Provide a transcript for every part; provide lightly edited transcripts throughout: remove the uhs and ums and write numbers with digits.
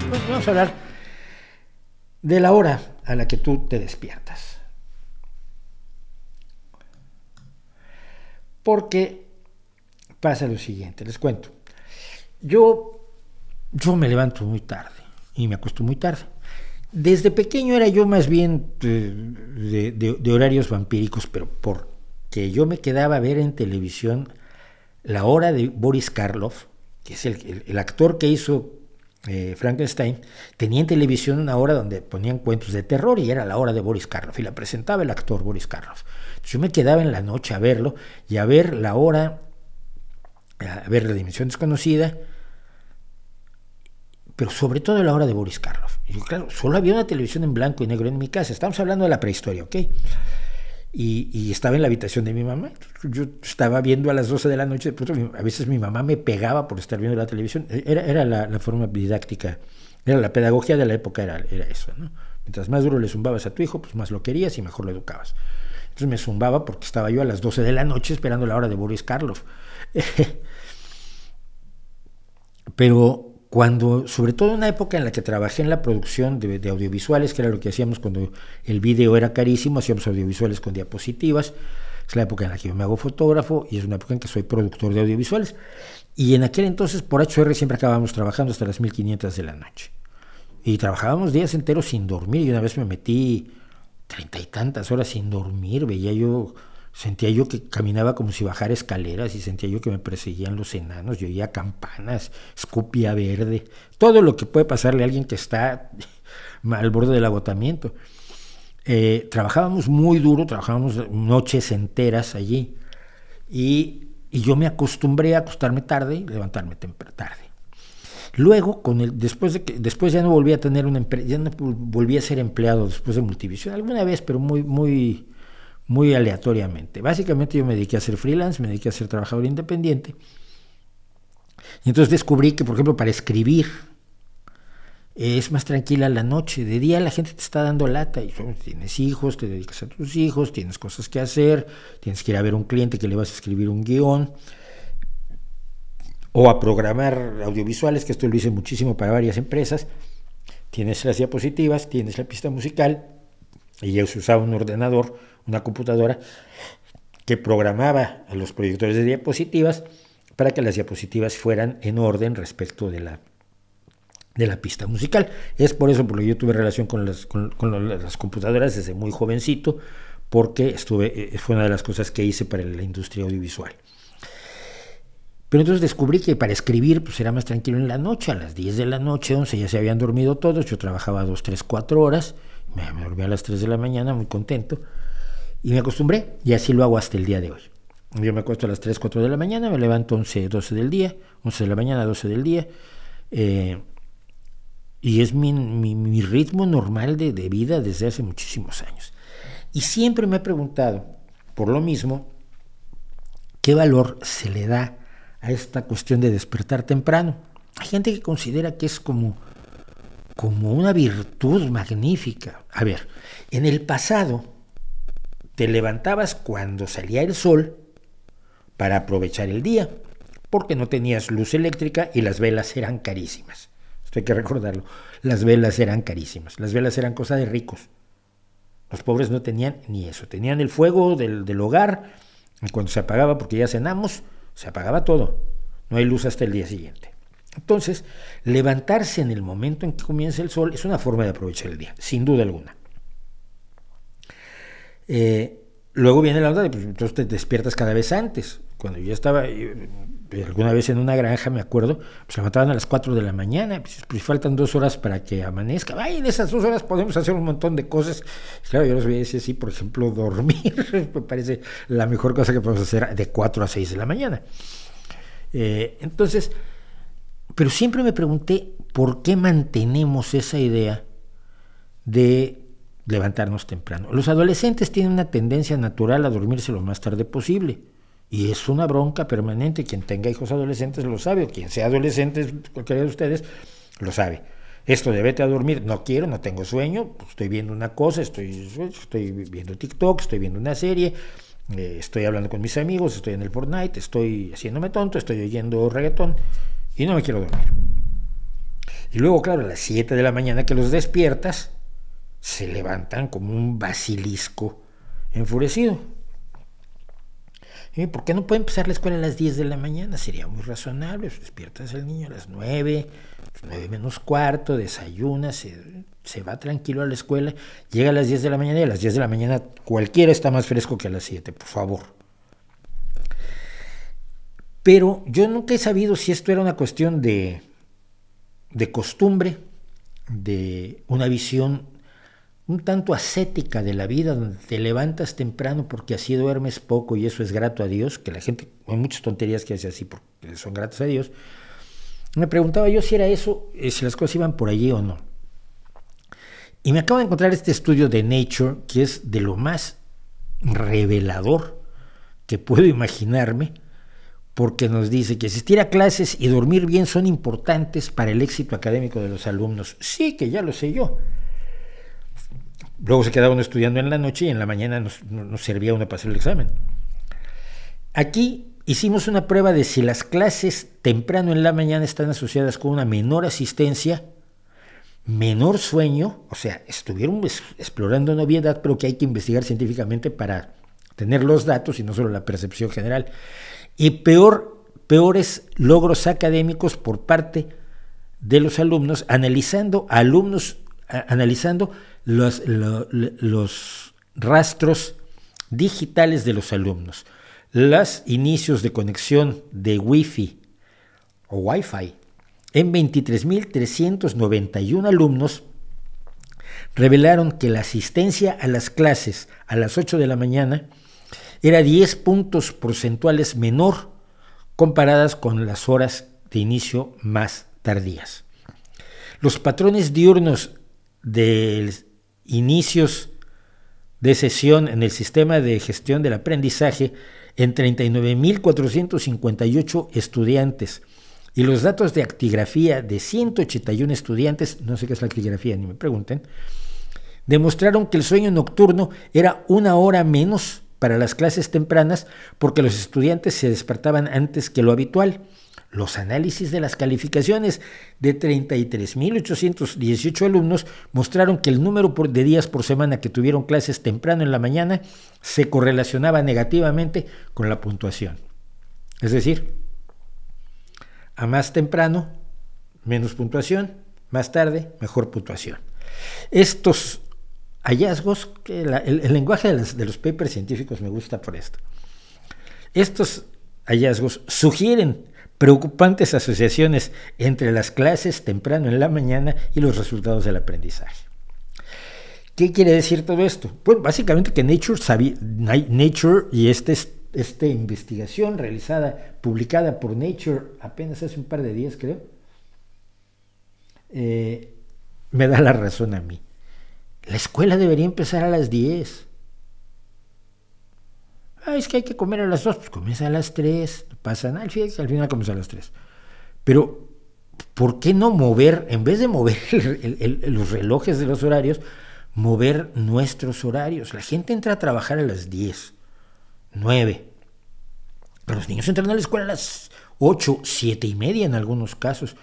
Bueno, vamos a hablar de la hora a la que tú te despiertas. Porque pasa lo siguiente, les cuento. Yo me levanto muy tarde y me acuesto muy tarde. Desde pequeño era yo más bien de horarios vampíricos, pero porque yo me quedaba a ver en televisión la hora de Boris Karloff, que es el actor que hizo Frankenstein. Tenía en televisión una hora donde ponían cuentos de terror y era la hora de Boris Karloff y la presentaba el actor Boris Karloff. Entonces yo me quedaba en la noche a verlo y a ver la hora, a ver La Dimensión Desconocida, pero sobre todo la hora de Boris Karloff. Y claro, solo había una televisión en blanco y negro en mi casa. Estamos hablando de la prehistoria, ¿ok? Y estaba en la habitación de mi mamá. Yo estaba viendo a las 12 de la noche. A veces mi mamá me pegaba por estar viendo la televisión. Era la forma didáctica, era la pedagogía de la época, era eso, ¿no? Mientras más duro le zumbabas a tu hijo, pues más lo querías y mejor lo educabas. Entonces me zumbaba porque estaba yo a las 12 de la noche esperando la hora de Boris Karloff. Pero cuando, sobre todo en una época en la que trabajé en la producción de audiovisuales, que era lo que hacíamos cuando el video era carísimo, hacíamos audiovisuales con diapositivas. Es la época en la que yo me hago fotógrafo y es una época en que soy productor de audiovisuales. Y en aquel entonces por HR siempre acabábamos trabajando hasta las 1500 de la noche. Y trabajábamos días enteros sin dormir, y una vez me metí 30 y tantas horas sin dormir. Sentía yo que caminaba como si bajara escaleras y sentía yo que me perseguían los enanos. Yo oía campanas, escupía verde, todo lo que puede pasarle a alguien que está al borde del agotamiento. Trabajábamos muy duro, trabajábamos noches enteras allí y yo me acostumbré a acostarme tarde y levantarme tarde. Luego, después ya no volví a tener ya no volví a ser empleado después de Multivisión, alguna vez, pero muy aleatoriamente. Básicamente yo me dediqué a ser freelance, me dediqué a ser trabajador independiente. Y entonces descubrí que, por ejemplo, para escribir es más tranquila la noche. De día la gente te está dando lata. Y tienes hijos, te dedicas a tus hijos, tienes cosas que hacer, tienes que ir a ver a un cliente que le vas a escribir un guión, o a programar audiovisuales, que esto lo hice muchísimo para varias empresas. Tienes las diapositivas, tienes la pista musical, y yo usaba un ordenador, una computadora que programaba a los proyectores de diapositivas para que las diapositivas fueran en orden respecto de la pista musical. Es por eso porque yo tuve relación con las computadoras desde muy jovencito, porque fue una de las cosas que hice para la industria audiovisual. Pero entonces descubrí que para escribir pues era más tranquilo en la noche. A las 10 de la noche, 11 ya se habían dormido todos. Yo trabajaba 2, 3, 4 horas. Me dormía a las 3 de la mañana muy contento. Y me acostumbré, y así lo hago hasta el día de hoy. Yo me acuesto a las 3, 4 de la mañana, me levanto 11, 12 del día, 11 de la mañana, 12 del día, y es mi ritmo normal de vida desde hace muchísimos años. Y siempre me he preguntado, por lo mismo, ¿qué valor se le da a esta cuestión de despertar temprano? Hay gente que considera que es como una virtud magnífica. A ver, en el pasado te levantabas cuando salía el sol para aprovechar el día, porque no tenías luz eléctrica y las velas eran carísimas. Esto hay que recordarlo. Las velas eran carísimas. Las velas eran cosa de ricos. Los pobres no tenían ni eso. Tenían el fuego del hogar, y cuando se apagaba, porque ya cenamos, se apagaba todo. No hay luz hasta el día siguiente. Entonces, levantarse en el momento en que comienza el sol es una forma de aprovechar el día, sin duda alguna. Luego viene la onda de, pues, entonces te despiertas cada vez antes. Cuando yo estaba alguna vez en una granja, me acuerdo, pues levantaban a las 4 de la mañana, pues faltan 2 horas para que amanezca. Ay, en esas 2 horas podemos hacer un montón de cosas. Claro, yo les voy a decir, sí, por ejemplo, dormir, me parece la mejor cosa que podemos hacer de 4 a 6 de la mañana. Entonces, pero siempre me pregunté por qué mantenemos esa idea de levantarnos temprano. Los adolescentes tienen una tendencia natural a dormirse lo más tarde posible, y es una bronca permanente. Quien tenga hijos adolescentes lo sabe, o quien sea adolescente, cualquiera de ustedes, lo sabe. Esto de vete a dormir, no quiero, no tengo sueño, pues estoy viendo una cosa, estoy viendo TikTok, estoy viendo una serie, estoy hablando con mis amigos, estoy en el Fortnite, estoy haciéndome tonto, estoy oyendo reggaetón y no me quiero dormir. Y luego, claro, a las 7 de la mañana que los despiertas, se levantan como un basilisco enfurecido. ¿Por qué no puede empezar la escuela a las 10 de la mañana? Sería muy razonable. Despiertas al niño a las 9, 9 menos cuarto, desayuna, se va tranquilo a la escuela, llega a las 10 de la mañana y a las 10 de la mañana cualquiera está más fresco que a las 7, por favor. Pero yo nunca he sabido si esto era una cuestión de costumbre, de una visión un tanto ascética de la vida, donde te levantas temprano porque así duermes poco y eso es grato a Dios, que la gente, hay muchas tonterías que hace así porque son gratas a Dios. Me preguntaba yo si era eso, si las cosas iban por allí o no. Y me acabo de encontrar este estudio de Nature, que es de lo más revelador que puedo imaginarme, porque nos dice que asistir a clases y dormir bien son importantes para el éxito académico de los alumnos. Sí, que ya lo sé yo. Luego se quedaba uno estudiando en la noche y en la mañana nos servía uno para hacer el examen. Aquí hicimos una prueba de si las clases temprano en la mañana están asociadas con una menor asistencia, menor sueño, o sea, estuvieron explorando novedad, pero que hay que investigar científicamente para tener los datos y no solo la percepción general, y peores logros académicos por parte de los alumnos, analizando los rastros digitales de los alumnos, los inicios de conexión de Wi-Fi o Wi-Fi en 23.391 alumnos revelaron que la asistencia a las clases a las 8 de la mañana era 10 puntos porcentuales menor comparadas con las horas de inicio más tardías. Los patrones diurnos de inicios de sesión en el sistema de gestión del aprendizaje en 39.458 estudiantes y los datos de actigrafía de 181 estudiantes, no sé qué es la actigrafía, ni me pregunten, demostraron que el sueño nocturno era 1 hora menos para las clases tempranas porque los estudiantes se despertaban antes que lo habitual. Los análisis de las calificaciones de 33.818 alumnos mostraron que el número de días por semana que tuvieron clases temprano en la mañana se correlacionaba negativamente con la puntuación. Es decir, a más temprano, menos puntuación, más tarde, mejor puntuación. Estos hallazgos, el lenguaje de los papers científicos me gusta por esto. Estos hallazgos sugieren preocupantes asociaciones entre las clases temprano en la mañana y los resultados del aprendizaje. ¿Qué quiere decir todo esto? Pues básicamente que Nature y esta investigación publicada por Nature apenas hace un par de días, creo, me da la razón a mí. La escuela debería empezar a las 10. Es que hay que comer a las 2, pues comes a las 3, no pasa nada, al final comes a las 3. Pero, ¿por qué no mover, en vez de mover los relojes de los horarios, mover nuestros horarios? La gente entra a trabajar a las 10, 9, pero los niños entran a la escuela a las 8, 7 y media en algunos casos.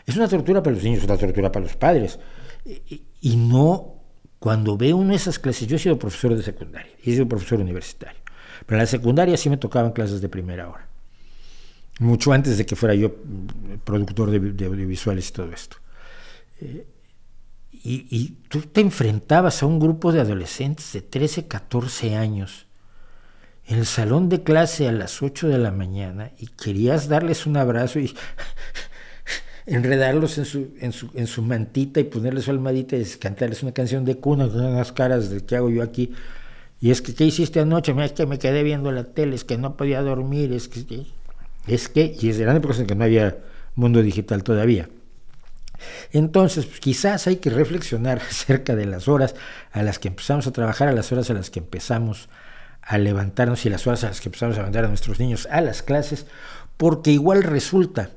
Es una tortura para los niños, es una tortura para los padres. Y no, cuando ve uno esas clases, yo he sido profesor de secundaria, he sido profesor universitario. Pero en la secundaria sí me tocaban clases de primera hora, mucho antes de que fuera yo productor de audiovisuales y todo esto. Y tú te enfrentabas a un grupo de adolescentes de 13, 14 años en el salón de clase a las 8 de la mañana y querías darles un abrazo y enredarlos en su mantita y ponerles su almohadita y cantarles una canción de cuna con unas caras de ¿qué hago yo aquí? Y es que, ¿qué hiciste anoche? Es que me quedé viendo la tele, es que no podía dormir, y eran épocas en que no había mundo digital todavía. Entonces, pues, quizás hay que reflexionar acerca de las horas a las que empezamos a trabajar, a las horas a las que empezamos a levantarnos y las horas a las que empezamos a mandar a nuestros niños a las clases, porque igual resulta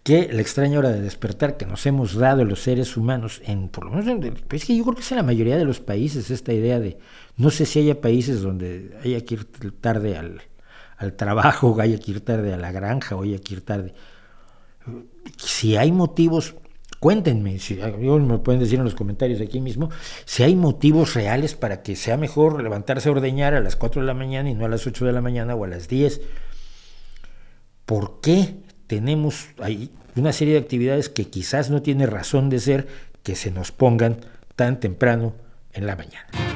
que la extraña hora de despertar que nos hemos dado los seres humanos, por lo menos es que yo creo que es en la mayoría de los países esta idea de, no sé si haya países donde haya que ir tarde al trabajo, o haya que ir tarde a la granja, o haya que ir tarde. si hay motivos, cuéntenme, si me pueden decir en los comentarios aquí mismo, si hay motivos reales para que sea mejor levantarse a ordeñar a las 4 de la mañana y no a las 8 de la mañana o a las 10. ¿Por qué tenemos ahí una serie de actividades que quizás no tiene razón de ser que se nos pongan tan temprano en la mañana?